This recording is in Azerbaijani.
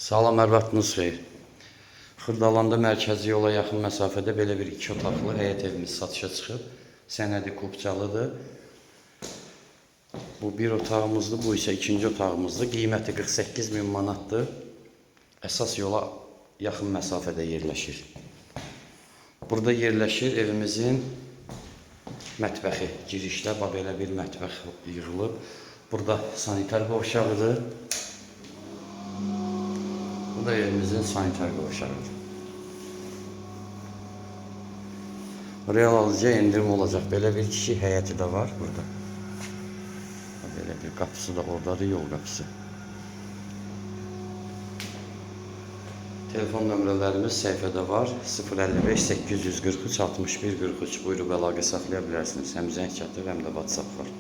Salam, hər vaxtınız xeyir. Xırdalanda mərkəzi yola yaxın məsafədə belə bir 2 otaqlı həyət evimiz satışa çıxıb. Sənədi Kupçalıdır. Bu bir otağımızdır, bu isə ikinci otağımızdır. Qiyməti 48.000 manatdır. Əsas yola yaxın məsafədə yerləşir. Burada yerləşir evimizin mətbəxi. Girişdə belə bir mətbəx yığılıb. Burada sanitar qovşağıdır. Bu da evimizin sanitar qovşağıdır. Real alıcıya endirim olacaq. Belə bir kişi həyəti də var burada. Belə bir qapısı da oradadır, yol qapısı. Telefon nömrələrimiz səhifədə var. 055 843 61 43. Buyurub əlaqə saxlaya bilərsiniz. Həm zəng çatır, həm də WhatsApp var.